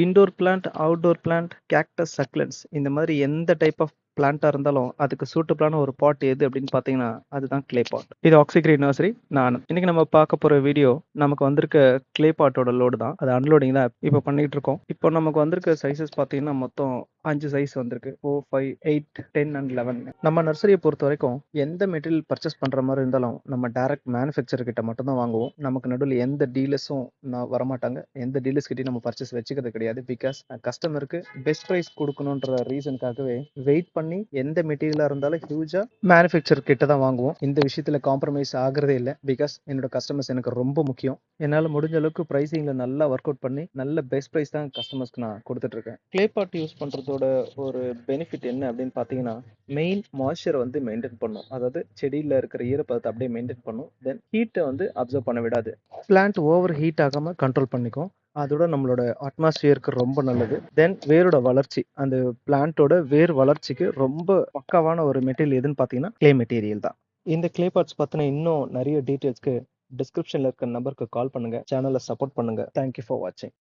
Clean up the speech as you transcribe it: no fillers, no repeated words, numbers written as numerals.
Indoor plant, outdoor plant, cactus, succulents இந்த மாதிரி எந்த டைப் ஆஃப் பிளான்ட்டாக இருந்தாலும் அதுக்கு சூட்டபிளான ஒரு பாட் எது அப்படின்னு பார்த்தீங்கன்னா அதுதான் கிளே பாட். இது ஆக்சிகிரீன் நர்சரி. நான் இன்னைக்கு நம்ம பார்க்க போகிற வீடியோ நமக்கு வந்திருக்க கிளே பாட்டோட லோடு தான். அது அன்லோடிங் தான் இப்போ பண்ணிட்டு இருக்கோம். இப்போ நமக்கு வந்திருக்க சைஸஸ் பார்த்தீங்கன்னா மொத்தம் 5 சைஸ் வந்திருக்கு. 4, 5, 8, 10 அண்ட் 11. நம்ம நர்சரியை பொறுத்த வரைக்கும் எந்த மெட்டீரியல் பர்ச்சேஸ் பண்ணுற மாதிரி இருந்தாலும் நம்ம டைரக்ட் மேனுஃபேக்சர் கிட்ட மட்டும் தான் வாங்குவோம். நமக்கு நடுவில் எந்த டீலர்ஸும் வரமாட்டாங்க. எந்த டீலர்ஸ் கிட்டையும் நம்ம பர்ச்சேஸ் வச்சுக்கிறது கிடையாது. பிகாஸ் கஸ்டமருக்கு பெஸ்ட் ப்ரைஸ் கொடுக்கணுன்ற ரீசனுக்காகவே வெயிட் பண்ணி எந்த மெட்டீரியலாக இருந்தாலும் ஹியூஜாக மேனுஃபேக்சர் கிட்ட தான் வாங்குவோம். இந்த விஷயத்தில் காம்ப்ரமைஸ் ஆகிறதே இல்லை. பிகாஸ் என்னோட கஸ்டமர்ஸ் எனக்கு ரொம்ப முக்கியம். என்னால் முடிஞ்ச அளவுக்கு ப்ரைஸிங்கில் நல்லா ஒர்க் அவுட் பண்ணி நல்ல பெஸ்ட் ப்ரைஸ் தான் கஸ்டமர்ஸ்க்கு நான் கொடுத்துட்டு இருக்கேன். கிளே பாட் யூஸ் பண்ணுறதோட ஒரு பெனிஃபிட் என்ன அப்படின்னு பார்த்தீங்கன்னா மெயின் மாய்ஸ்சரை வந்து மெயின்டைன் பண்ணும். அதாவது செடியில் இருக்கிற ஈரப்பதத்தை அப்படியே மெயின்டைன் பண்ணும். தென் ஹீட்டை வந்து அப்சர்வ் பண்ண விடாது. பிளான்ட் ஓவர் ஹீட் ஆகாமல் கண்ட்ரோல் பண்ணிக்கும். அதோட நம்மளோட அட்மாஸ்பியருக்கு ரொம்ப நல்லது. தென் வேரோட வளர்ச்சி, அந்த பிளான்ட்டோட வேர் வளர்ச்சிக்கு ரொம்ப பக்காவான ஒரு மெட்டீரியல் எதுன்னு பார்த்தீங்கன்னா கிளே மெட்டீரியல் தான். இந்த கிளே பாட்ஸ் பற்றின இன்னும் நிறைய டீட்டெயில்ஸ்க்கு டிஸ்கிரிப்ஷனில் இருக்க நம்பருக்கு கால் பண்ணுங்க. சேனலை சப்போர்ட் பண்ணுங்க. தேங்க்யூ ஃபார் வாட்சிங்.